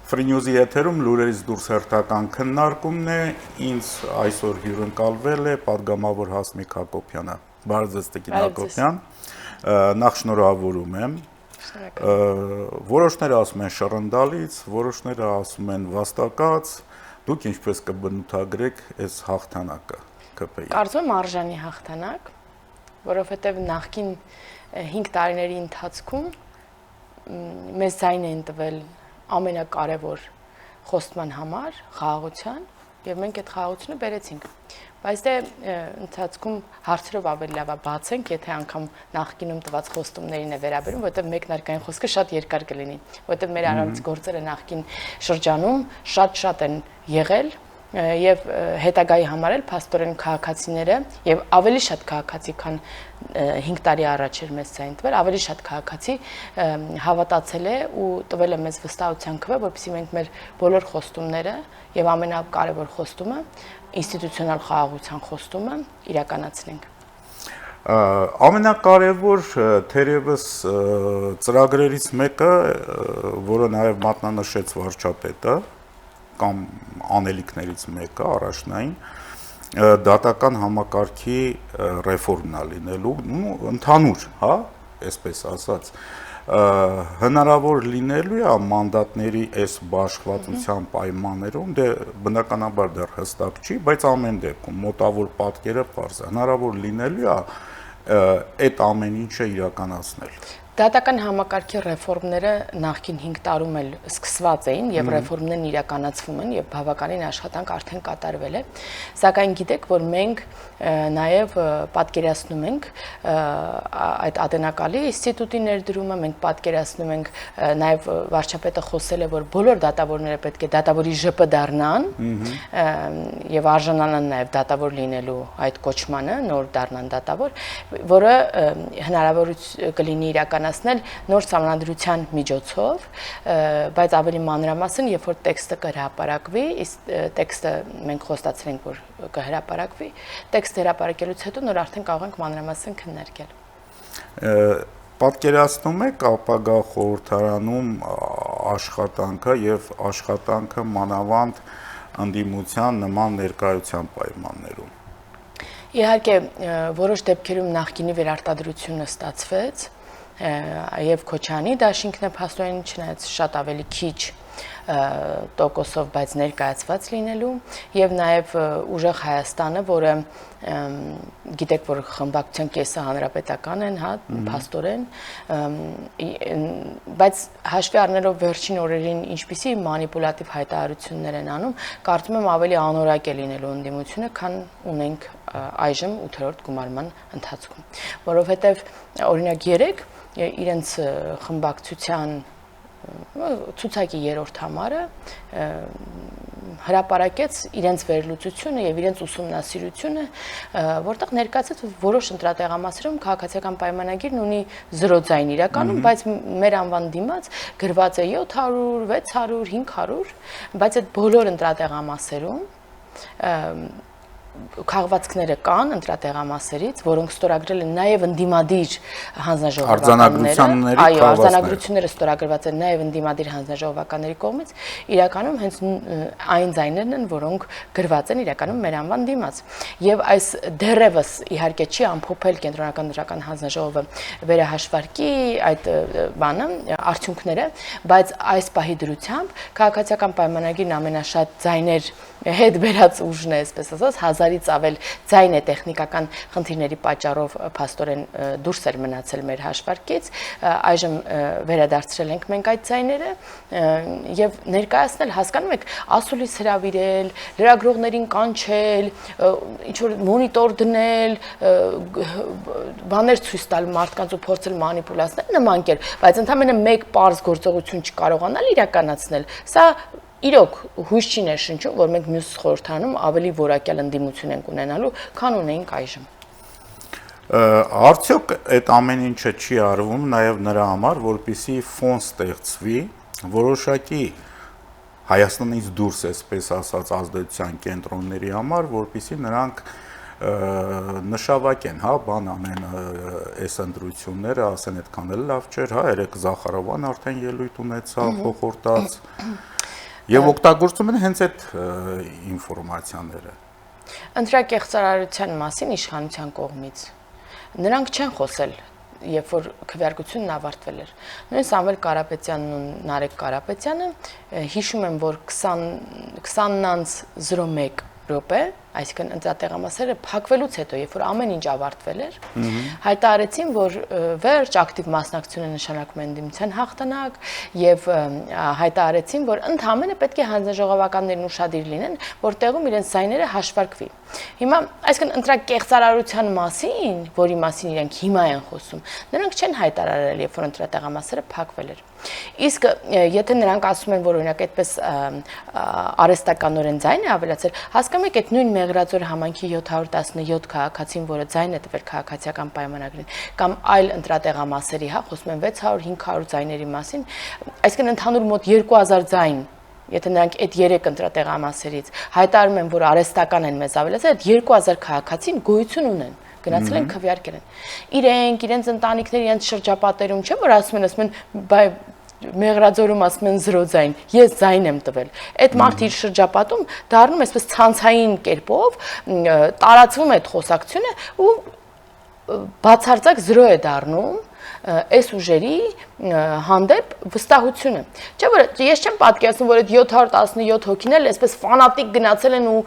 Free News-ի եթերում լուրերից դուրս հերթական քննարկումն է, ինձ այսօր հյուրընկալվել է պատգամավոր Հասմիկ Հակոբյանը։ Բարև ձեզ, Տիկին Հակոբյան։ Նախ շնորհավորում եմ։ Որոշները ասում են շռնդալից, որոշները ասում են վաստակած, դուք ինչպես կբնութագրեք այս հաղթանակը ԿՊ-ի։ Կարծում եմ արժանի հաղթանակ, որովհետև նախկին 5 տարիների ընթացքում մեզ ձայն են տվել ամենակարևոր խոստման համար, խաղաղության, եւ մենք այդ խաղաղությունը բերեցինք։ Բայց դե ընթացքում հարցերով ավելի լավ է բացենք, եթե անգամ նախկինում տված խոստումներին է վերաբերում, որովհետեւ մեկնարկային խոսքը շատ երկար կլինի, որովհետեւ մեր առանց գործերը նախկին շրջանում շատ են եղել եւ հետագայի համար էլ փաստորեն քաղաքացիները եւ ավելի շատ քաղաքացի, քան 5 տարի առաջ էր մեզ ցայն տվել, ավելի շատ քաղաքացի հավատացել է ու տվել է մեզ վստահության քվե, որպեսզի մենք մեր բոլոր խոստումները եւ ամենակարևոր խոստումը, ինստիտուցիոնալ խաղաղության խոստումը իրականացնենք։ Ամենակարևոր թերևս ծրագրերից մեկը, որը նաեւ մատնանշեց վարչապետը, կամ անելիքներից մեկը առաջնային դատական համակարգի ռեֆորմն է լինելու, ընդհանուր, հա, այսպես ասած, հնարավոր լինելու է մանդատների այս բաշխվածության պայմաններում, դե բնականաբար դեռ հստակ չի, բայց ամեն դեպքում մոտավոր պատկերը պարզ է, հնարավոր լինելու է այդ ամեն ինչը իրականացնել։ Դատական համակարգի ռեֆորմները նախկին 5 տարում էլ սկսված էին եւ ռեֆորմներն իրականացվում են եւ բավականին աշխատանք արդեն կատարվել է, սակայն գիտեք, որ մենք նաեւ պատկերացնում ենք այդ ատենակալի ինստիտուտի ներդրումը, մենք պատկերացնում ենք նաեւ վարչապետը խոսել է, որ բոլոր դատավորները պետք է դատավորի ԺՊ դառնան եւ արժանանան նաեւ դատավոր լինելու այդ կոչմանը, նոր դառնան դատավոր, որը հնարավորություն կլինի իրականացնել նոր սահմանադրության միջոցով, բայց ավելի մանրամասն, երբ որ տեքստը կհրապարակվի, տեքստը մենք խոստացել ենք, որ կհրապարակվի, տեքստը հրապարակելուց հետո նոր արդեն կարող ենք մանրամասն քննարկել։ Պատկերացնում եք ապագա խորհրդարանում աշխատանքը եւ աշխատանքը մանավանդ ընդդիմության նման ներկայության պայմաններում։ Իհարկե, որոշ դեպքերում նախկինի վերարտադրությունը ստացվեց եւ Քոչարյանի դաշինքն է փաստորեն չնայած շատ ավելի քիչ տոկոսով, բայց ներկայացված լինելու եւ նաեւ ուժեղ Հայաստանը, որը գիտեք, որ խմբակցության կեսը հանրապետական են, հա, փաստորեն, բայց հաշվի առնելով վերջին օրերին ինչպիսի մանիպուլատիվ հայտարարություններ են անում, կարծում եմ ավելի անորակ է լինելու ընդդիմությունը, քան ունենք այժմ 8-րդ գումարման ընթացքում, որովհետեւ օրինակ 3 իրենց խմբակցության ցուցակի 3-րդ համարը հրապարակեց իրենց վերլուծությունը եւ իրենց ուսումնասիրությունը, որտեղ ներկայացած որոշ ընտրատեղամասերում քաղաքացիական պայմանագիրն ունի 0 ձայն իրականում, բայց մեր անվան դիմաց գրված է 700, 600, 500, բայց այդ բոլոր ընտրատեղամասերում քաղվածքները կան ընտրատեղամասերից, որոնք ստորագրել են նաև ընդդիմադիր հանձնաժողովականները, այո, արձանագրությունները ստորագրված են նաև ընդդիմադիր հանձնաժողովականների կողմից, իրականում հենց այն ձայներն են, որոնք գրված են իրականում մեր անվան դիմաց։ Եվ այս դեռևս իհարկե չի ամփոփել կենտրոնական դրական հանձնաժողովը վերահաշվարկի այդ բանը, արդյունքները, բայց այս պահի դրությամբ քաղաքացիական պայմանագիրն ամենաշատ ձայներ հետ բերած ուժն է, այսպես ասած, 1000-ից ավել ձայն է տեխնիկական խնդիրների պատճառով փաստորեն դուրս էր մնացել մեր հաշվարկից, այժմ վերադարձրել ենք մենք այդ ձայները եւ ներկայացնել, հասկանում եք, ասուլիս հրավիրել, լրագրողներին կանչել, ինչ որ մոնիտոր դնել, բաներ ցույց տալ մարդկանց ու փորձել մանիպուլացնել նման կերպ, բայց ընդհանրապես մեկ պարզ գործողություն չկարողանալ իրականացնել, սա իրոք հույս չի ներշնչում, որ մենք մյուս խորհրդարանում ավելի որակյալ ընդդիմություն ենք ունենալու, քան ունեինք այժմ։ Արդյոք այդ ամեն ինչը չի արվում նաև նրա համար, որպեսզի ֆոն ստեղծվի որոշակի Հայաստանից դուրս, այսպես ասած, ազդեցության կենտրոնների համար, որպեսզի նրանք նշավակեն, հա, բան անեն այս ընտրությունները, ասեն այդքան էլ լավ չէր, հա, երեք Զախարովան արդեն ելույթ ունեցավ, հոխորտաց։ Եվ օգտագործում են հենց այդ ինֆորմացիաները։ Ընտրակեղծարարության մասին իշխանության կողմից նրանք չեն խոսել, երբ որ քվեարկությունն ավարտվել էր։ Նույն Սամվել Կարապետյանն ու Նարեկ Կարապետյանը հիշում են, որ 20:01 րոպե, այսինքն ընտրատեղամասերը փակվելուց հետո, երբ որ ամեն ինչ ավարտվել էր, հայտարարեցին, որ վերջ ակտիվ մասնակցությունը նշանակում է ընդդիմության հաղթանակ եւ հայտարարեցին, որ ընդհանրապես պետք է հանձնաժողովականներն ուշադիր լինեն, որ տեղում իրենց զայները հաշվարկվի։ Հիմա, այսինքն ընտրակեղծարարության մասին, որի մասին իրենք հիմա են խոսում, նրանք չեն հայտարարել, երբ որ ընտրատեղամասերը փակվել էր։ Իսկ եթե նրանք ասում են, որ օրինակ այդպես արհեստականորեն ձայն է ավելացել, հասկանում եք, այդ նույն Մեղրաձոր համայնքի 717 քաղաքացին, որը ձայն է տվել քաղաքացիական պայմանագրին, կամ այլ ընտրատեղամասերի, հա, խոսում են 600-500 ձայների մասին, այսինքն ընդհանուր մոտ 2000 ձայն, եթե նրանք այդ 3 ընտրատեղամասերից հայտարարում են, որ արհեստական են մեզ ավելացել, այդ 2000 քաղաքացին գոյություն ունեն։ Գնացել են քվեարկել են։ Իրենց ընտանիքները, իրենց շրջապատերում չէ, որ ասում են, բայ Մեղրաձորում ասում են 0 ձայն, ես ձայն եմ տվել։ Այդ մարդը իր շրջապատում դառնում է այսպես ցանցային կերպով, տարածվում է այդ խոսակցությունը ու բացարձակ 0 է դառնում այս ուժերի հանդեպ վստահությունը։ Չէ՞ որ ես չեմ պատկերացնում, որ այդ 717 հոգին էլ այսպես ֆանատիկ գնացել են ու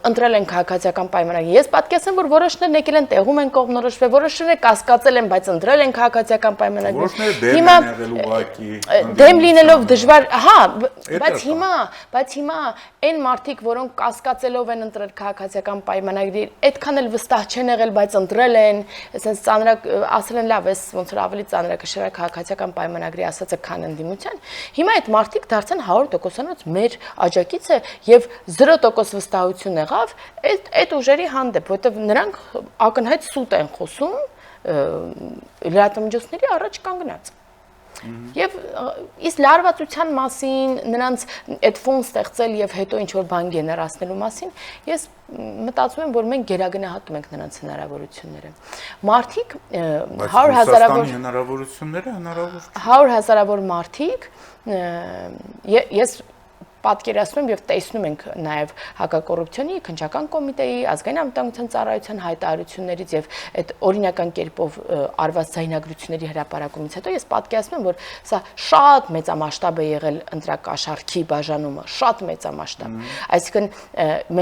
ընտրել են քաղաքացիական պայմանագիր։ Ես պատկերացնում, որ որոշներն եկել են տեղում են կողմնորոշվել, որոշները կասկածել են, բայց ընտրել են քաղաքացիական պայմանագիր։ Որոշները դեմ են եղել ուղղակի։ Դեմ լինելով դժվար, հա, բայց հիմա այն մարդիկ, որոնք կասկածելով են ընտրել քաղաքացիական պայմանագիր, այդքան էլ վստահ չեն եղել, բայց ընտրել են, այսպես ծանրակ ասել են լավ, էս ոնց որ ավելի ծանրակշիռ քաղաքացիական պայմանագրի ասածը քան ընդդիմության։ Հիմա այդ մարդիկ դարձան 100%-անոց մեր աջակիցը եւ 0% վստահություն եղավ այդ ուժերի հանդեպ, որտեղ նրանք ակնհայտ սուտ են խոսում լրատվամիջոցների առաջ կանգնած։ Եվ իսկ լարվածության մասին, նրանց այդ ֆոն ստեղծել եւ հետո ինչ որ բան գեներացնելու մասին, ես մտածում եմ, որ մենք գերագնահատում ենք նրանց հնարավորությունները։ Մարդիկ 100,000-ավոր հնարավորությունները հնարավոր 100,000-ավոր մարդիկ ես պատկերացնում եւ տեսնում ենք նաեւ հակակոռուպցիոնի քննչական կոմիտեի, ազգային անվտանգության ծառայության հայտարարություններից եւ այդ օրինական կերպով արված զայնագրությունների հրապարակումից հետո ես պատկերացնում եմ, որ սա շատ մեծամասշտաբ է եղել ընտրակաշառքի բաժանումը, շատ մեծամասշտաբ։ Այսինքն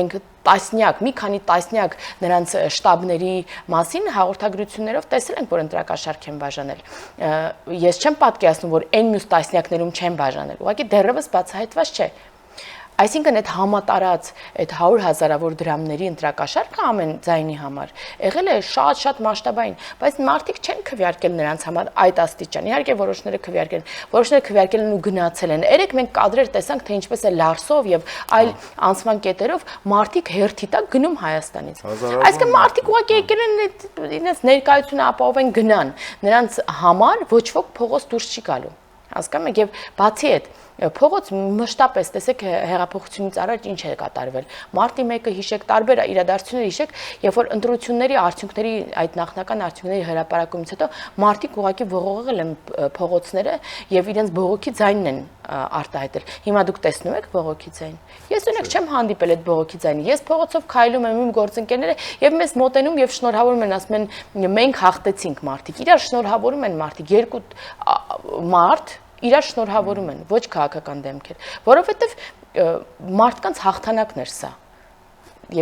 մենք մի քանի տասնյակ նրանց շտաբների մասին հաղորդագրություններով տեսել ենք, որ ընտրակաշառք են բաժանել։ Ես չեմ պատկերացնում, որ այն մյուս տասնյակներում չեն բաժանել։ Ուղղակի դեռևս բացահայտված չէ։ Այսինքն այդ համատարած այդ 100,000-ավոր դրամների ընտրակաշառքը ամեն ձայնի համար եղել է շատ մասշտաբային, բայց մարդիկ չեն քվեարկել նրանց համար այդ աստիճան։ Իհարկե որոշները քվեարկել են ու գնացել են։ Երեք մենք կադրեր տեսանք, թե ինչպես է Լարսով եւ այլ անցման կետերով մարդիկ հերթի տակ գնում Հայաստանից։ Այսինքն մարդիկ ուղղակի եկել են իրենց ներկայությունը ապահովեն գնան։ Նրանց համար ոչ ոք փողոց դուրս չի գալու։ Հասկանում եք, եւ բացի այդ փողոց մշտապես տեսեք հեղափոխությունից առաջ ինչ է կատարվել։ Մարտի 1-ը հիշեք, տարբեր իրադարձություններ հիշեք, երբ որ ընտրությունների արդյունքների այդ նախնական արդյունքների հրապարակումից հետո մարդիկ ուղղակի ողողել են փողոցները եւ իրենց բողոքի ձայնն են արտահայտել։ Հիմա դուք տեսնում եք բողոքի ձայն։ Ես օրինակ չեմ հանդիպել այդ բողոքի ձայնին։ Ես փողոցով քայլում եմ իմ գործընկերները եւ մեզ մոտենում եւ շնորհավորում են, ասում են մենք հաղթեցինք մարդիկ։ Իրար շնորհավորում են մարդիկ, երկու մարդ իրար շնորհավորում են, ոչ քաղաքական դեմքեր, որովհետև մարդկանց հաղթանակն էր սա։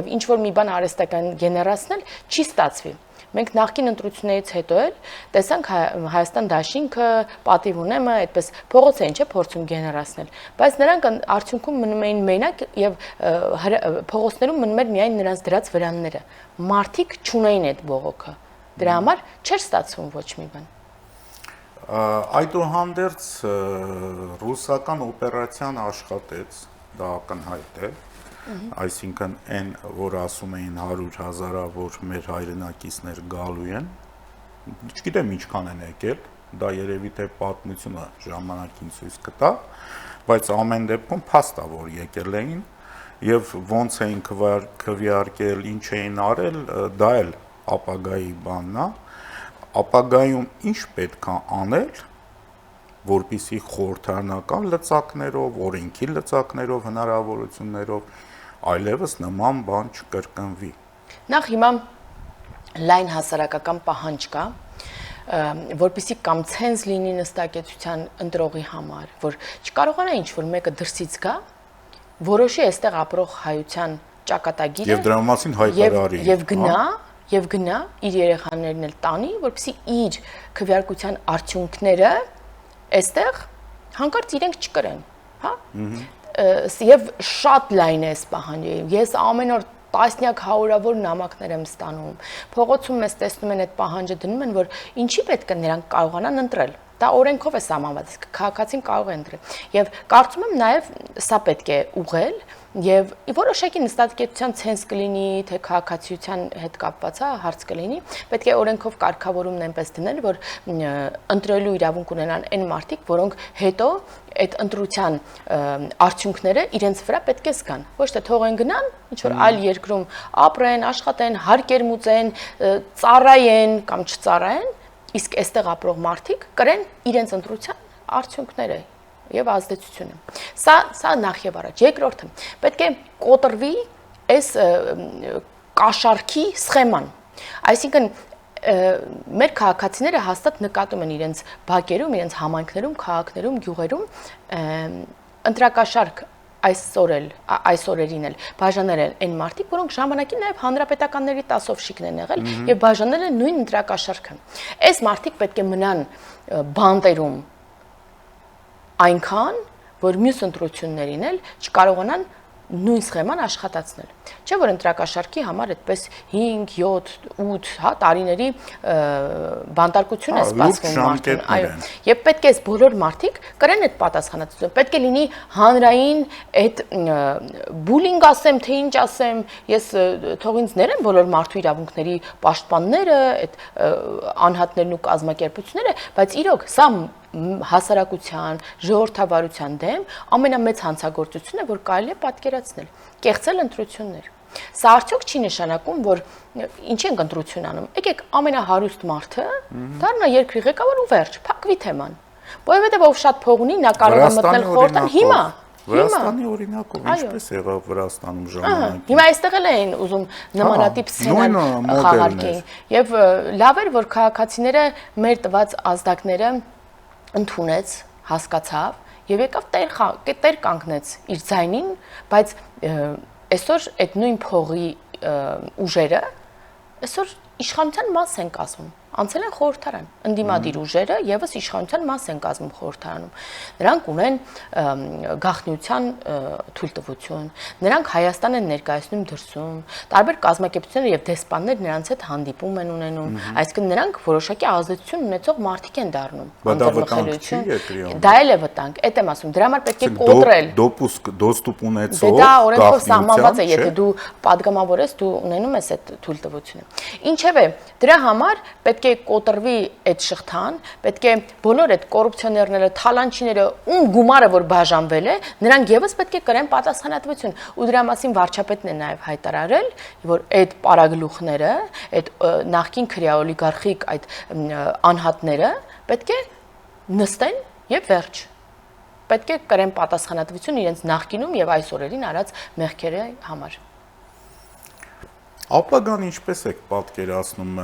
Եվ ինչ որ մի բան արհեստական գեներացնել չի ստացվի։ Մենք նախկին ընտրություններից հետո էլ տեսանք Հայաստան դաշինքը, պատիվ ունեմը, այդպես փողոց էին, չէ, փորձում գեներացնել, բայց նրանք արդյունքում մնում էին մենակ եւ փողոցներում մնում էր միայն նրանց դրած վրանները։ Մարդիկ չունեին այդ բողոքը։ Դրա համար չէր ստացվում ոչ մի բան։ Այդուհանդերձ ռուսական օպերացիան աշխատեց, դա ակնհայտ է, այսինքն այն, որ ասում էին 100,000-ավոր մեր հայրենակիցներ գալու են, չգիտեմ ինչքան են եկել, դա երևի թե պատմությունը ժամանակին ցույց կտա, բայց ամեն դեպքում փաստ է, որ եկել էին եւ ոնց էին քվեարկել, ինչ էին արել, դա էլ ապագայի բանն է։ Ապագայում ինչ պետք է անել, որպիսի խորհրդարանական լծակներով, օրենքի լծակներով, հնարավորություններով այլևս նման բան չկրկնվի։ Նախ հիմա լայն հասարակական պահանջ կա, որպիսի կամ ցենզ լինի նստակեցության ընտրողի համար, որ չկարողանա ինչ-որ մեկը դրսից գա, որոշի այստեղ ապրող հայության ճակատագիրը Եվ դրա մասին հայտարարի։ Եվ գնա իր երեխաներն էլ տանի, որպեսզի իր քվեարկության արդյունքները այստեղ հանկարծ իրենք չկրեն, հա? Եվ շատ լայն է այս պահանջը։ Ես ամեն օր տասնյակ հարյուրավոր նամակներ եմ ստանում։ Փողոցում ես տեսնում են այդ պահանջը դնում են, որ ինչի պետք է նրանք կարողանան ընտրել։ Դա օրենքով է սահմանված, իսկ քաղաքացին կարող է ընտրել։ Եվ կարծում եմ նաև սա պետք է ուղղել եւ որոշակի նստակեցության ցենզ կլինի, թե քաղաքացիության հետ կապված հարց կլինի, պետք է օրենքով կարգավորումն այնպես դնել, որ ընտրելու իրավունք ունենան այն մարդիկ, որոնք հետո այդ ընտրության արդյունքները իրենց վրա պետք է զգան։ Ոչ թե թողեն գնան, ինչ որ այլ երկրում ապրեն, աշխատեն, հարկեր մուծեն, ծառայեն կամ չծառայեն, իսկ այստեղ ապրող մարդիկ կրեն իրենց ընտրության արդյունքները եւ ազդեցությունը։ Սա նախ եւ առաջ։ Երկրորդը պետք է կոտրվի այս կաշառքի սխեման։ Այսինքն մեր քաղաքացիները հաստատ նկատում են իրենց բակերում, իրենց համայնքներում, քաղաքներում, գյուղերում ընտրակաշառք այս օրերին էլ բաժանել են այն մարդիկ, որոնք ժամանակին նաև հանրապետականների տասովշիկն են եղել եւ բաժանել են նույն ընտրակաշառքը։ Այս մարդիկ պետք է մնան բանտերում այնքան, որ մյուս ընտրություններին էլ չկարողանան նույն սխեման աշխատացնել։ Չէ՞ որ ընտրակաշառքի համար այդպես 5, 7, 8, հա, տարիների բանտարկություն է սպասվում մարդուն, այո։ Եվ պետք է այս բոլոր մարդիկ կրեն այդ պատասխանատվությունը։ Պետք է լինի հանրային այդ բուլինգ ասեմ, թե ինչ ասեմ, ես թող ինձ ներեն բոլոր մարդու իրավունքների պաշտպանները, այդ անհատներն ու կազմակերպությունները, բայց իրոք սա հասարակության, ժողովրդավարության դեմ ամենամեծ հանցագործությունն է, որ կարելի է պատկերացնել, կեղծել ընտրություններ։ Սա արդյոք չի նշանակում, որ ինչ ենք ընտրություն անում։ Եկեք ամենահարուստ մարդը դառնա երկրի ղեկավար ու վերջ, փակվի թեման։ Որովհետև ով շատ փող ունի, նա կարող է մտնել խորհրդան հիմա։ Վրաստանի օրինակով ինչպես եղավ Վրաստանում ժամանակին։ Հիմա այստեղ էլ էին ուզում նմանատիպ սցենար խաղարկել։ Եվ լավ էր, որ քաղաքացիները մեր տված ազդակները ընդունեց, հասկացավ եւ եկավ տեր կանգնեց իր ձայնին, բայց այսօր այդ նույն փողի ուժերը այսօր իշխանության մաս են կազմում, անցել են խորհրդարան, ընդդիմադիր ուժերը եւս իշխանության մաս են կազմում խորհրդարանում։ Նրանք ունեն գաղտնիության թույլտվություն, նրանք Հայաստան են ներկայացնում դրսում, տարբեր կազմակերպություններ եւ դեսպաններ նրանց հետ հանդիպում են ունենում, այսինքն նրանք որոշակի ազդեցություն ունեցող մարդիկ են դառնում։ Դա էլ է վտանգ, այդ եմ ասում, դրա համար պետք է կոտրել։ Դոստուպ ունեցող դա օրենքով սահմանված է, եթե դու падգամավոր ես, դու ունենում ես այդ թույլտվությունը։ Ինչևէ, դրա համար պետք է կոտրվի այդ շղթան, պետք է բոլոր այդ կոռուպցիոներները, թալանչիները, ում գումարը որ բաժանվել է, նրանք եւս պետք է կրեն պատասխանատվություն։ Ու դրա մասին վարչապետն է նաեւ հայտարարել, որ այդ պարագլուխները, այդ նախկին քրեաօլիգարխիկ այդ անհատները պետք է նստեն եւ վերջ։ Պետք է կրեն պատասխանատվություն իրենց նախկինում եւ այս օրերին արած մեղքերի համար։ Ապագան ինչպես եք պատկերացնում,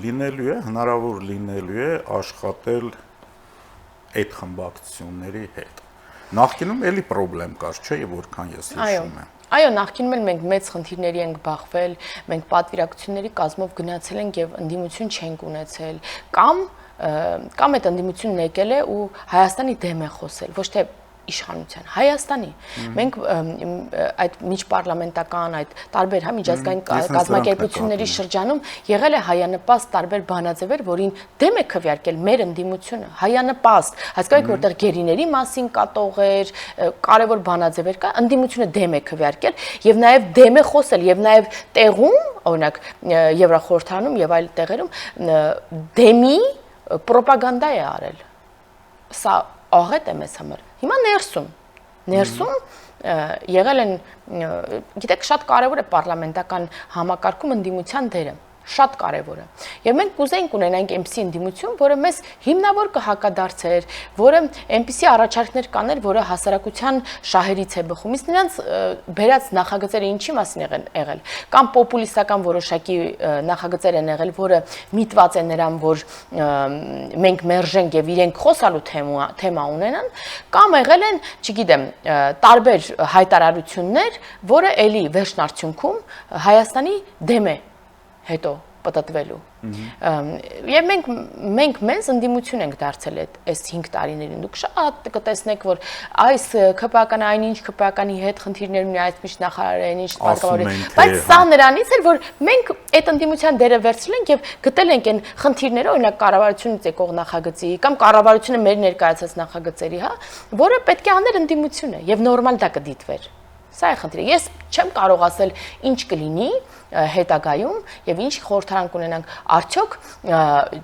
լինելու է, հնարավոր լինելու է աշխատել այդ խմբակցությունների հետ։ Նախկինում էլի խնդրեմ կար, չէ՞, որքան ես հիշում եմ։ Այո, նախկինում էլ մենք մեծ խնդիրների ենք բախվել, մենք պատվիրակությունների կազմով գնացել ենք եւ ընդդիմություն չենք ունեցել, կամ այդ ընդդիմությունն եկել է ու Հայաստանի դեմ է խոսել, ոչ թե իշխանության, Հայաստանի։ Մենք այդ միջպարլամենտական, այդ տարբեր միջազգային կազմակերպությունների շրջանում եղել է հայանպաստ տարբեր բանաձևեր, որին դեմ է քվեարկել մեր ընդդիմությունը, հայանպաստ, հասկացեք, որտեղ գերիների մասին կատողեր, կարևոր բանաձևեր կա, ընդդիմությունը դեմ է քվեարկել եւ նաեւ դեմ է խոսել եւ նաեւ տեղում, օրինակ Եվրախորհրդանում եւ այլ տեղերում դեմի պրոպագանդա է արել։ Սա աղետ է մեզ համար։ Հիմա ներսում եղել են, գիտեք, շատ կարևոր է պարլամենտական համակարգում ընդդիմության դերը։ շատ կարևոր է։ Եվ մենք կուզեինք ունենանք այնպիսի ընդդիմություն, որը մեզ հիմնավոր կհակադարձեր, որը այնպիսի առաջարկներ կաներ, որը հասարակության շահերից է բխում։ Իսկ նրանց բերած նախագծերը ինչի մասին են եղել, կամ պոպուլիստական որոշակի նախագծեր են եղել, որը միտված է նրան, որ մենք մերժենք եւ իրենք խոսալու թեմա ունենան, կամ եղել են, չգիտեմ, տարբեր հայտարարություններ, որը էլի վերջնարդյունքում Հայաստանի դեմ է հետո պատտվելու։ Եվ մենք մեզ ընդդիմություն ենք դարձել այս 5 տարիներին։ Դուք շատ կտեսնեք, որ այս ԿՊԱԿ-ը այնինչ ԿՊԱԿ-ի հետ խնդիրներ ունի, այս միշտ նախարարը այնինչ պատգամավորի, բայց սա նրանից էր, որ մենք այդ ընդդիմության դերը վերցրել ենք եւ գտել ենք այն խնդիրները, օրինակ կառավարությունից եկող նախագծի կամ կառավարությունը մեր ներկայացած նախագծերի, հա, որը պետք է աներ ընդդիմությունը եւ նորմալ դա կդիտվեր։ Սա է խնդիրը։ Ես չեմ կարող ասել ինչ կլինի հետագայում եւ ինչ խորհրդարան կունենանք։ Արդյոք,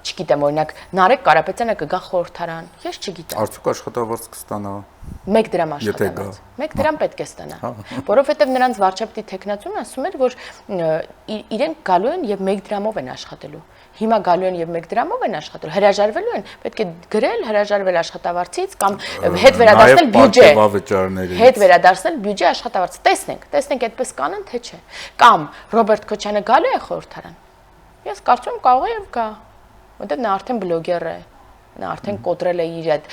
չգիտեմ, օրինակ Նարեկ Կարապետյանը կգա խորհրդարան։ Ես չգիտեմ։ Արդյոք աշխատավարձ կստանա։ 1 դրամ աշխատավարձ։ 1 դրամ պետք է ստանա, որովհետեւ նրանց վարչապետի տեխնացուն ասում էր, որ իրենք գալու են եւ 1 դրամով են աշխատելու։ Հիմա գալու են եւ 1 դրամով են աշխատելու, հրաժարվելու են, պետք է գրել, հրաժարվել աշխատավարձից կամ հետ վերադարձնել բյուջե։ Հետ վերադարձնել բյուջե աշխատավարձ։ Տեսնենք այդպես կանեն, թե չէ։ Կամ Ռոբերտ Քոչյանը գալու է խորհրդարան։ Ես կարծում եմ կարող է եւ գա, որտեղ նա արդեն բլոգեր է։ Նա արդեն կոտրել է իր այդ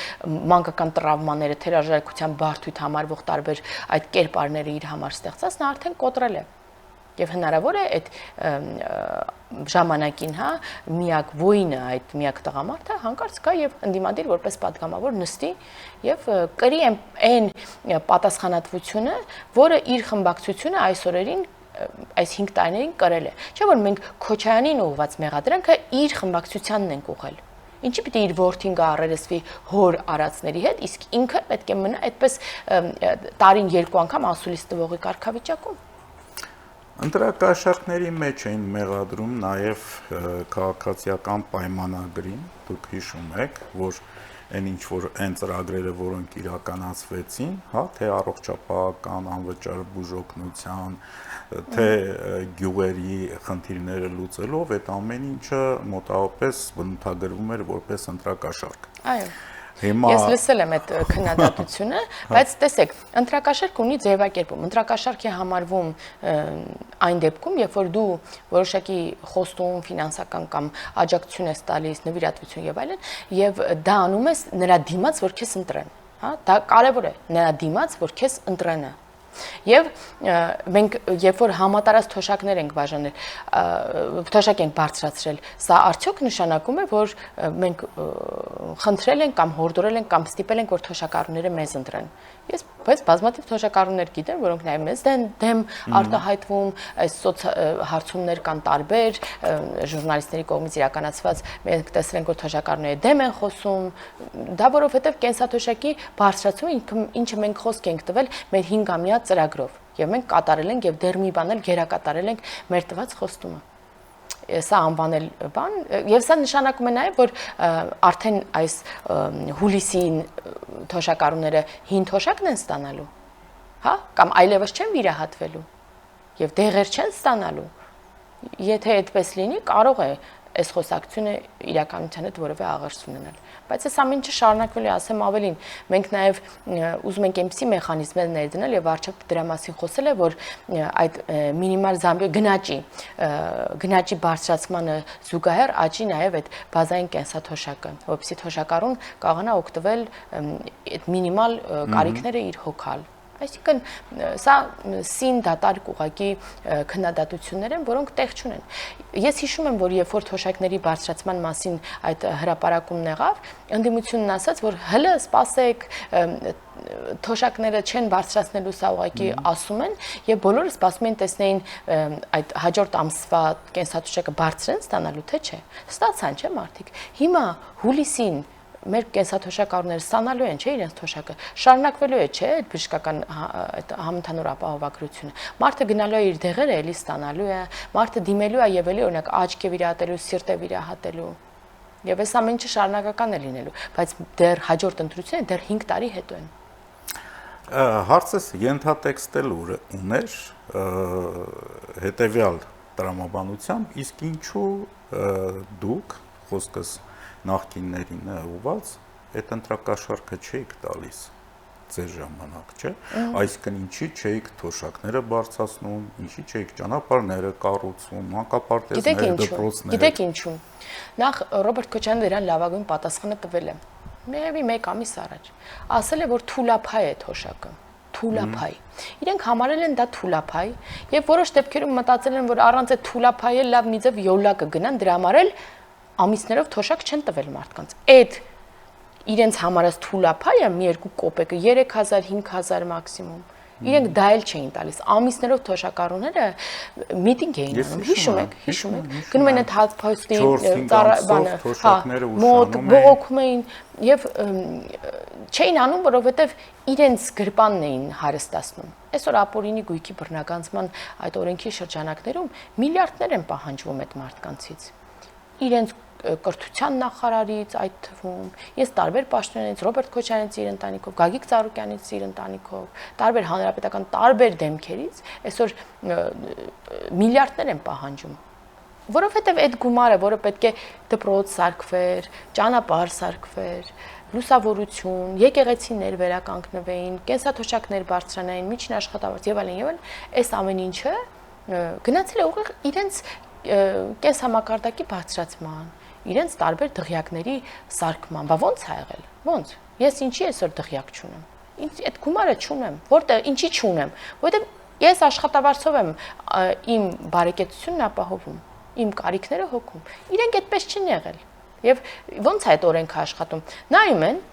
մանկական տրավմաները, թերաժարկության բարդույթ համարվող տարբեր այդ կերպարները իր համար ստեղծած, նա արդեն կոտրել է։ Եվ հնարավոր է այդ ժամանակին, հա, միակ ոինը, այդ միակ տղամարդը հանկարծ գա եւ ընդդիմադիր որպես պատգամավոր նստի եւ կրի այն պատասխանատվությունը, որը իր խմբակցությունը այս օրերին այս 5 տարիներին կրել է։ Չէ՞ որ մենք Քոչայանին ուղված մեղադրանքը իր խմբակցությանն ենք ուղղել։ Ինչի՞ պիտի իր որդին գա առերեսվի հոր արածների հետ, իսկ ինքը պետք է մնա այդպես տարին 2 անգամ ասուլիս տվողի կարգավիճակում։ Ընտրակաշառքների մեջ էին մեղադրում նաև քաղաքացիական պայմանագրին, դուք հիշում եք, որ այն ինչ որ այն ծրագրերը, որոնք իրականացվեցին, հա, թե առողջապահական անվճար բուժօգնության, թե գյուղերի խնդիրները լուծելով, այդ ամեն ինչը մոտավորապես բնութագրվում էր որպես ընտրակաշառք։ Այո։ Ես լսել եմ այդ քննադատությունը, բայց տեսեք, ընտրակաշառք ունի ձևակերպում։ Ընտրակաշառք է համարվում այն դեպքում, երբ որ դու որոշակի խոստում, ֆինանսական կամ աջակցություն ես տալիս, նվիրատվություն եւ այլն, եւ դա անում ես նրա դիմաց, որ քեզ ընտրեն, հա, դա կարեւոր է, նրա դիմաց, որ քեզ ընտրեն։ Եվ մենք երբ որ համատարած թոշակներ ենք բաժանել, թոշակ ենք բարձրացրել, սա արդյոք նշանակում է, որ մենք խնդրել ենք կամ հորդորել ենք կամ ստիպել ենք, որ թոշակառուները մեզ ընտրեն։ Ես բայց բազմաթիվ թոշակառուներ գիտեմ, որոնք նաև մեզ դեմ արտահայտվում, այս հարցումներ կան տարբեր, ժուրնալիստների կողմից իրականացված, մենք տեսել ենք, որ թոշակառուները դեմ են խոսում, դա որովհետև կենսաթոշակի բարձրացումը, ինչը մենք խոսք ենք տվել մեր 5-ամյա ծրագրով, եւ մենք կատարել ենք եւ դեռ մի բան էլ գերակատարել ենք մեր տված խոստումը։ Սա անվանել բան, եւ սա նշանակում է նաեւ, որ արդեն այս հուլիսին թոշակառուները հին թոշակն են ստանալու, հա, կամ այլևս չեն վիրահատվելու եւ դեղեր չեն ստանալու։ Եթե այդպես լինի, կարող է այս խոսակցությունը իրականության հետ որևէ աղերս ունենալ։ Բայց այս ամեն ինչը շարունակվել է, ասեմ ավելին, մենք նաև ուզում ենք այնպիսի մեխանիզմներ ներդնել եւ վարչապետը դրա մասին խոսել է, որ այդ մինիմալ գնաճի բարձրացմանը զուգահեռ աճի նաև այդ բազային կենսաթոշակը, որովհետեւ թոշակառուն կարողանա օգտվել այդ մինիմալ կարիքները իր հոգալ։ Այսինքն սա սին դատարկ ուղղակի քննադատություններ են, որոնք տեղ չունեն։ Ես հիշում եմ, որ երբ որ թոշակների բարձրացման մասին այդ հրապարակումն եղավ, ընդդիմությունն ասաց, որ հլը սպասեք, թոշակները չեն բարձրացնելու, սա ուղղակի ասում են, եւ բոլորը սպասում են տեսնեին այդ հաջորդ ամսվա կենսաթոշակը բարձր են ստանալու, թե չէ։ Ստացան, չէ՞ մարդիկ։ Հիմա հուլիսին մեր կենսաթոշակառուները ստանալու են, չէ՞, իրենց թոշակը, շարունակվելու է, չէ՞, այդ բժշկական այդ համընդհանուր ապահովագրությունը։ Մարդը գնալու է իր դեղերը, էլի ստանալու է, մարդը դիմելու է եւ էլի օրինակ աչք է վիրահատելու, սիրտ է վիրահատելու։ Եվ այս ամեն ինչը շարունակական է լինելու, բայց դեռ հաջորդ ընտրությունը դեռ 5 տարի հետո են։ Հարցս ենթատեքստել ուներ հետեւյալ տրամաբանությամբ, իսկ ինչու դուք խոսքս նախկիններին է ուղված, այդ ընտրակաշառքը չէիք տալիս ձեր ժամանակ, չէ՞։ Այսինքն ինչի չէիք թոշակները բարձրացնում, ինչի չէիք ճանապարհները կառուցում, մանկապարտեզներ, դպրոցներ։ Գիտեք ինչու։ Նախ Ռոբերտ Քոչարյանը դրան լավագույն պատասխանը տվել է։ Միևնույն 1 ամիս առաջ ասել է, որ թուլափայ է թոշակը, թուլափայ։ Իրենք համարել են դա թուլափայ, եւ որոշ դեպքերում մտածել են, որ առանց այդ թուլափայը լավ մի ձև յոլա կգնան, դրա համար էլ ամիսներով թոշակ չեն տվել մարդկանց։ Այդ իրենց համարած թուլափայը մի 2 կոպեկը 3000, 5000 մաքսիմում։ Իրենք դա էլ չէին տալիս։ Ամիսներով թոշակառուները միտինգ էին անում, հիշում եք։ Գնում են այդ հացփոստի բանը, մոտ բողոքում էին եւ չէին անում, որովհետեւ իրենց գրպանն էին հարստացնում։ Այսօր ապօրինի գույքի բռնականցման այդ օրենքի շրջանակներում միլիարդներ են պահանջվում այդ մարդկանցից։ Իրենց կրթության նախարարից այդ թվում, ես տարբեր պաշտոնյանից, Ռոբերտ Քոչարյանից իր ընտանիքով, Գագիկ Ծառուկյանից իր ընտանիքով, տարբեր հանրապետական տարբեր դեմքերից այսօր միլիարդներ են պահանջում, որովհետև այդ գումարը, որը պետք է դպրոց սարքվեր, ճանապարհ սարքվեր, լուսավորություն, եկեղեցիներ վերականգնվեին, կենսաթոշակներ բարձրանային, միջին աշխատավարձ եւ այլն, այս ամեն ինչը գնացել է ուղիղ իրենց կենսհամակարգի բարձրացման, իրենց տարբեր դղյակների սարքման, բա ո՞նց է եղել։ Ո՞նց։ Ես ինչի այսօր դղյակ չունեմ։ Ինձ այդ գումարը չունեմ։ Որտեղ ինչի չունեմ, որովհետև ես աշխատավարձով եմ իմ բարեկեցությունն ապահովում, իմ կարիքները հոգում։ Իրենք այդպես չեն եղել։ Եվ ո՞նց է այդ օրենքը աշխատում։ Նայում են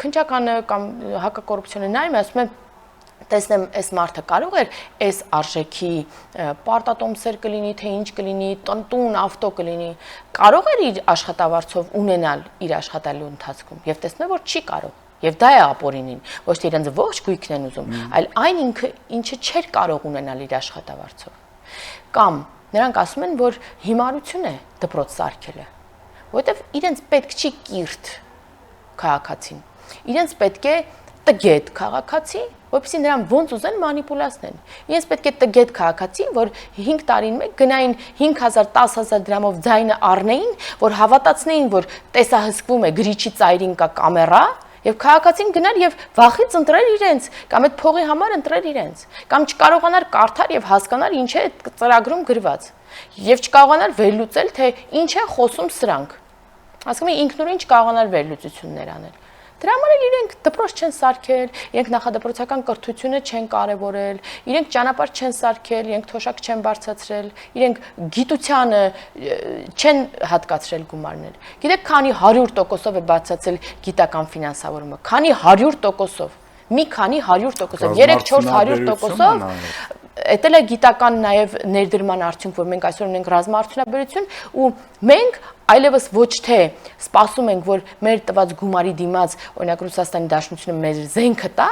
քննչականը կամ հակակոռուպցիոնը նայում են, ասում են տեսնեմ այս մարդը կարող էր այս արժեքի պարտատոմսեր կլինի, թե ինչ կլինի, տուն, ավտո կլինի, կարող էր իր աշխատավարձով ունենալ իր աշխատելու ընթացքում եւ տեսնում որ չի կարող։ Եվ դա է ապօրինին, ոչ թե իրենց ողջ գույքն են ուզում, այլ այն ինքը ինչը չէր կարող ունենալ իր աշխատավարձով։ Կամ նրանք ասում են, որ հիմարություն է դպրոց սարքելը, որովհետեւ իրենց պետք չի կիրթ քաղաքացին։ Իրենց պետք է տգետ քաղաքացի, որպեսզի նրան ոնց ուզեն մանիպուլացնեն։ Իրենց պետք է տգետ քաղաքացի, որ 5 տարին մեկ գնային 5000, 10000 դրամով ձայնը առնեին, որ հավատացնեին, որ տեսահսկվում է գրիչի ծայրին կա կամերա, եւ քաղաքացին գնար եւ վախից ընտրեր իրենց, կամ այդ փողի համար ընտրեր իրենց, կամ չկարողանար կարդալ եւ հասկանալ ինչ է այդ ծրագրում գրված, եւ չկարողանար վերլուծել, թե ինչ է խոսում սրանք։ Հասկանում եք, ինքնուրույն չկարողանար վերլուծություններ անել։ Դրա համար էլ իրենք դպրոց չեն սարքել, իրենք նախադպրոցական կրթությունը չեն կարևորել, իրենք ճանապարհ չեն սարքել, իրենք թոշակ չեն բարձրացրել, իրենք գիտությանը չեն հատկացրել գումարներ։ Գիտեք, քանի 100%-ով է բարձրացել գիտական ֆինանսավորումը, քանի 100%-ով, մի քանի 100%-ով, 3-400%-ով, այդ էլ է գիտական նաև ներդրման արդյունք, որ մենք այսօր ունենք ռազմաարդյունաբերություն ու մենք այլևս ոչ թե սպասում ենք, որ մեր տված գումարի դիմաց, օրինակ Ռուսաստանի Դաշնությունը մեր զենքը տա,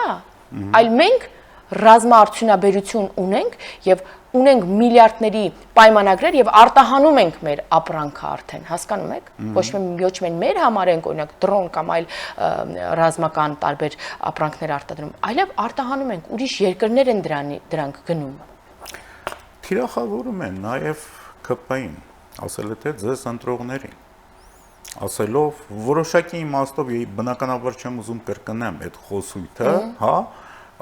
այլ մենք ռազմաարդյունաբերություն ունենք եւ ունենք միլիարդների պայմանագրեր եւ արտահանում ենք մեր ապրանքը արդեն, հասկանում եք։ Ոչ միայն մեր համար ենք օրինակ դրոն կամ այլ ռազմական տարբեր ապրանքներ արտադրում, այլև արտահանում ենք, ուրիշ երկրներ են դրանք գնում։ Թիրախավորում են նաեւ ԿՊ-ին, ասել է թե ձեզ ընտրողներին, ասելով որոշակի իմաստով բնականաբար չեմ ուզում կրկնեմ այդ խոսույթը, հա,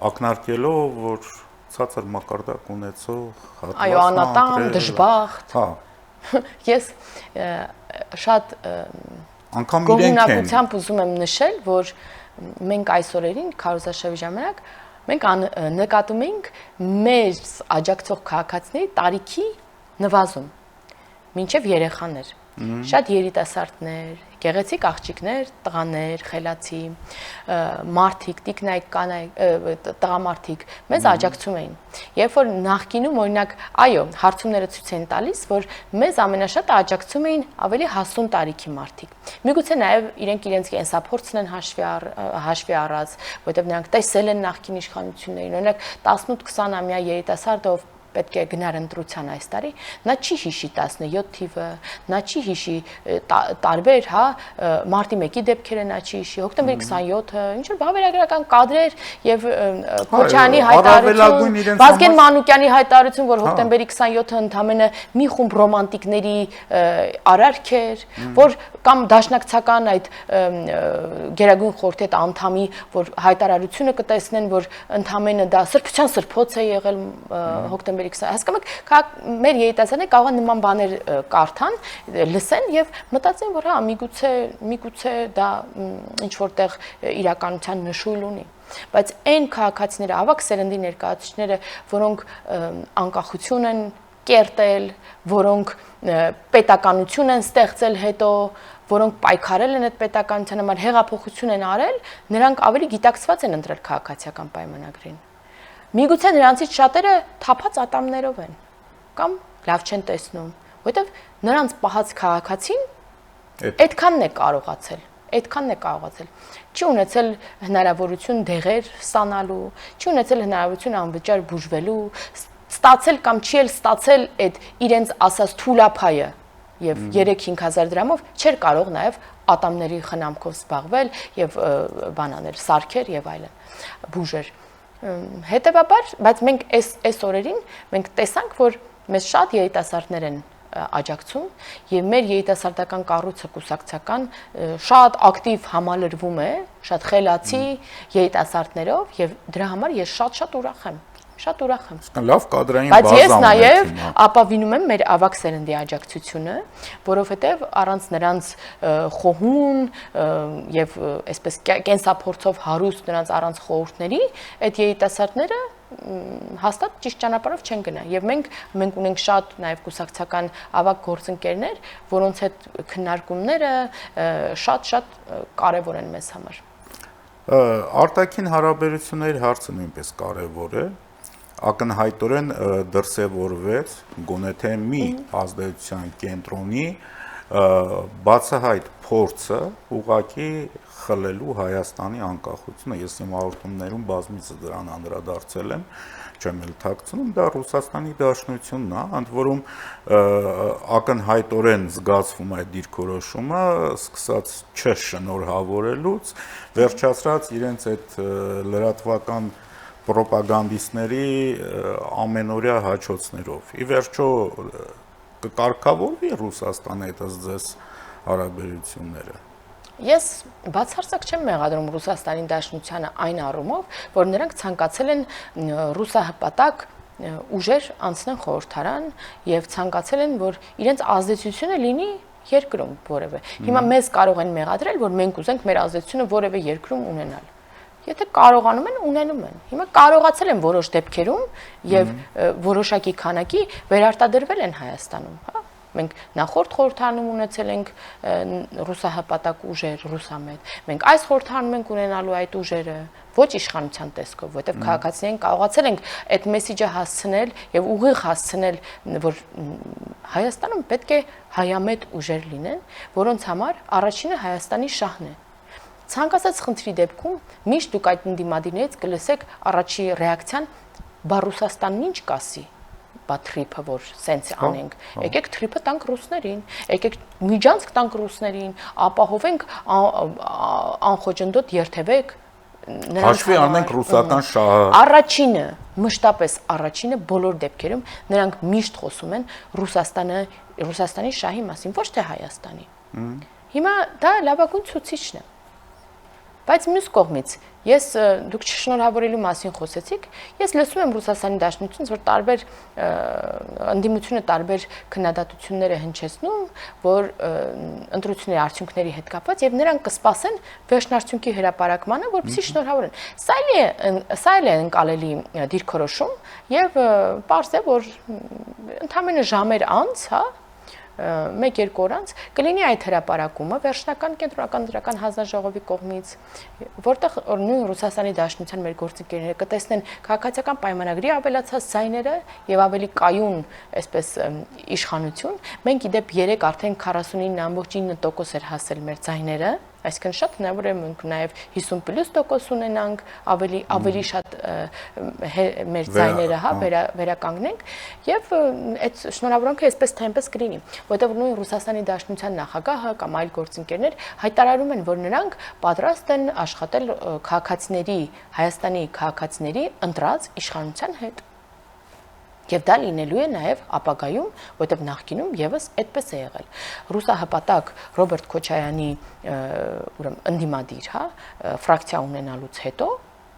ակնարկելով որ ցածր մակարդակ ունեցող հատված այո, անատամ, դժբախտ։ Հա։ Ես շատ անգամ իրենք են գոհունակությամբ ուզում եմ նշել, որ մենք այս օրերին քարոզարշավի ժամանակ մենք նկատում ենք մեր աջակցող քաղաքացիների տարիքի նվազում, մինչև երեխաներ, շատ երիտասարդներ, գեղեցիկ աղջիկներ, տղաներ, խելացի, մարդիկ, տիկնայք, կանայք, տղամարդիկ մեզ աջակցում էին։ Երբ որ նախկինում օրինակ, այո, հարցումները ցույց են տալիս, որ մեզ ամենաշատը աջակցում էին ավելի հասուն տարիքի մարդիկ։ Միգուցե նաև իրենք իրենց կենսափորձն են հաշվի առած, որովհետև նրանք տեսել են նախկին իշխանություններին, օրինակ 18-20-ամյա երիտասարդը, ով պետք է գնար ընտրության այս տարի, նա չի հիշի 17 թիվը, նա չի հիշի տարբեր, հա, մարտի 1-ի դեպքերը նա չի հիշի, հոկտեմբերի 27-ը, ինչ որ վավերագրական կադրեր եւ Քոչյանի հայտարարություն, Վազգեն Մանուկյանի հայտարարություն, որ հոկտեմբերի 27-ը ընդամենը մի խումբ ռոմանտիկների արարք էր, որ կամ դաշնակցական այդ Գերագույն խորհրդի անդամի, որ հայտարարությունը կտեսնեն, որ ընդամենը դա սրբության սրբոց է եղել հոկտեմբերի 20, հասկանում եք, մեր երիտասարդները կարող են նման բաներ կարդան, լսեն եւ մտածեն, որ հա միգուցե դա ինչ որտեղ իրականության նշույլ ունի։ Բայց այն քաղաքացիները, ավակ սերնդի ներկայացուցիչները, որոնք անկախություն են կերտել, որոնք պետականություն են ստեղծել հետո, որոնք պայքարել են այդ պետականության համար, հեղափոխություն են արել, նրանք ավելի գիտակցված են ընտրել քաղաքացիական պայմանագրին։ Միգուցե նրանցից շատերը թափած ատամներով են կամ լավ չեն տեսնում, որովհետև նրանց պահած քաղաքացին այդքանն է կարողացել, Չի ունեցել հնարավորություն դեղեր ստանալու, չի ունեցել հնարավորություն անվճար բուժվելու, ստացել կամ չի էլ ստացել այդ իրենց ասած թուլափայը եւ 3-5,000 դրամով չէր կարող նաեւ ատամների խնամքով զբաղվել եւ բանաներ, սարքեր եւ այլն, բուժեր։ Հետևաբար, բայց մենք այս օրերին մենք տեսանք, որ մեզ շատ երիտասարդներ են աջակցում եւ մեր երիտասարդական կառույցը կուսակցական շատ ակտիվ համալրվում է, շատ խելացի երիտասարդներով եւ դրա համար ես շատ ուրախ եմ։ Լավ կադրային բազա ունենք։ Բայց ես նաև ապավինում եմ մեր ավակ սերնդի աջակցությունը, որովհետև առանց նրանց խոհուն եւ այսպես կենսափորձով հարուստ նրանց առանց խորհուրդների, այդ երիտասարդները հաստատ ճիշտ ճանապարհով չեն գնա եւ մենք ունենք շատ նաեւ կուսակցական ավակ գործընկերներ, որոնց հետ քննարկումները շատ կարեւոր են մեզ համար։ Արտաքին հարաբերությունների հարցը նույնպես կարեւոր է։ Ակնհայտորեն դրսևորվեց գոնե թե մի ազդեցության կենտրոնի բացահայտ փորձը ուղղակի խլելու Հայաստանի անկախությունը։ Ես իմ հաղորդումներում բազմիցս դրան անդրադարձել եմ, չեմ էլ թաքցնում, դա Ռուսաստանի Դաշնությունն է, ընդ որում ակնհայտորեն զգացվում է դիրքորոշումը, սկսած չշնորհավորելուց, վերջացրած իրենց այդ լրատվական պրոպագանդիստների ամենօրյա հաչոցներով։ Ի վերջո կկարգավորվի Ռուսաստանի հետ ձեզ հարաբերությունները։ Ես բացարձակ չեմ մեղադրում Ռուսաստանի Դաշնությանը այն առումով, որ նրանք ցանկացել են ռուսահպատակ ուժեր անցնեն խորհրդարան եւ ցանկացել են, որ իրենց ազդեցությունը լինի երկրում որևէ։ Հիմա մեզ կարող են մեղադրել, որ մենք ուզենք մեր ազդեցությունը որևէ երկրում ունենալ։ Եթե կարողանում են, ունենում են։ Հիմա կարողացել են որոշ դեպքերում եւ որոշակի քանակի վերարտադրվել են Հայաստանում, հա։ Մենք նախորդ խորհրդարանում ունեցել ենք ռուսահպատակ ուժեր, ռուսամետ։ Մենք այս խորհրդարանում ենք ունենալու այդ ուժերը ոչ իշխանության տեսքով, որովհետև քաղաքացիներին կարողացել ենք այդ մեսիջը հասցնել եւ ուղիղ հասցնել, որ Հայաստանում պետք է հայամետ ուժեր լինեն, որոնց համար առաջինը Հայաստանի շահն է։ Ցանկացած խնդրի դեպքում միշտ դուք այդ ընդդիմադիրներից կլսեք առաջի ռեակցիան՝ «Բա Ռուսաստանն ինչ կասի»։ Բա թրիփը որ սենց անենք, եկեք թրիփը տանք ռուսներին, եկեք միջանցք տանք ռուսներին, ապահովենք անխոճնդոտ երթևեք հաշվի առնենք ռուսական շահը։ Առաջինը, մշտապես առաջինը բոլոր դեպքերում նրանք միշտ խոսում են Ռուսաստանի շահի մասին, ոչ թե Հայաստանի։ Հիմա դա լավագույն ցուցիչն է։ Բայց մյուս կողմից, դուք չշնորհավորելու մասին խոսեցիք, ես լսում եմ Ռուսաստանի Դաշնությունից, որ տարբեր ընդդիմությունը տարբեր քննադատություններ է հնչեցնում, որ ընտրությունների արդյունքների հետ կապված եւ նրանք կսպասեն վերջնարդյունքի հրապարակմանը, որպեսզի շնորհավորեն։ Սա էլ է ընկալելի դիրքորոշում եւ պարզ է, որ ընդամենը ժամեր անց, հա, 1-2 օր անց կլինի այդ հրապարակումը վերջնական կենտրոնական դրական հանձնաժողովի կողմից, որտեղ նույն Ռուսաստանի Դաշնության մեր գործընկերները կտեսնեն քաղաքացիական պայմանագրի ավելացած ձայները եւ ավելի կայուն, այսպես իշխանություն։ Մենք իդեպ 3 արդեն 49.9% էր հասել մեր ձայները Այսինքն շատ հնարավոր է մենք նաև 50+ ունենանք, ավելի շատ մեր ձայները վերականգնենք եւ այդ շնորհավորանքը այսպես թե այնպես կլինի, որտեղ նույն Ռուսաստանի Դաշնության նախագահը կամ այլ գործընկերներ հայտարարում են, որ նրանք պատրաստ են աշխատել քաղաքացիների, Հայաստանի քաղաքացիների ընտրած իշխանության հետ։ Եվ դա լինելու է նաև ապագայում, որտեղ նախկինում եւս այդպես է եղել։ Ռուսահպատակ Ռոբերտ Քոչարյանի ընդդիմադիր, ֆրակցիա ունենալուց հետո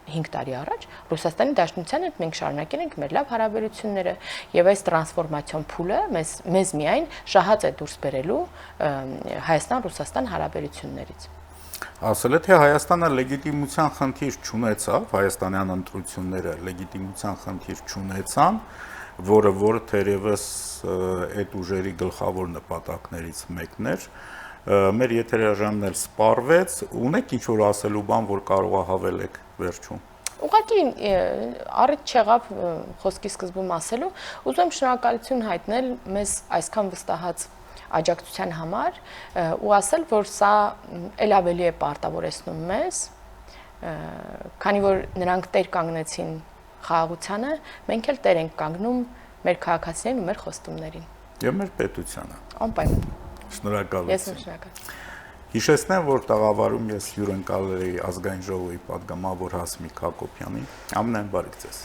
5 տարի առաջ Ռուսաստանի Դաշնության հետ մենք շարունակել ենք մեր լավ հարաբերությունները եւ այս տրանսֆորմացիոն փուլը մեզ միայն շահած է դուրս բերելու Հայաստան-Ռուսաստան հարաբերություններից։ Ասել է, թե Հայաստանը լեգիտիմության խնդիր չունեցավ, հայաստանյան ընտրությունները լեգիտիմության խնդիր չունեցան, որը թերևս այդ ուժերի գլխավոր նպատակներից մեկն էր։ Մեր եթերաժամն էլ սպառվեց, ունեք ինչ-որ ասելու բան, որ կարող է հավելեք վերջում։ Ուղղակի առիթ չեղավ խոսքի սկզբում ասելու, ուզում եմ շնորհակալություն հայտնել մեզ այսքան վստահած աջակցության համար ու ասել, որ սա ել ավելի է պարտավորեցնում մեզ, քանի որ նրանք տեր կանգնեցին խաղաղությանը, մենք էլ տեր ենք կանգնում մեր քաղաքացիներին ու մեր խոստումներին։ Եվ մեր պետությանը։ Անպայման։ Շնորհակալություն։ Ես շնորհակալ։ Հիշեցնեմ, որ տաղավարում ես հյուրընկալել էի ազգային ժողովի պատգամավոր Հասմիկ Հակոբյանին։ Ամեն բարիք ձեզ։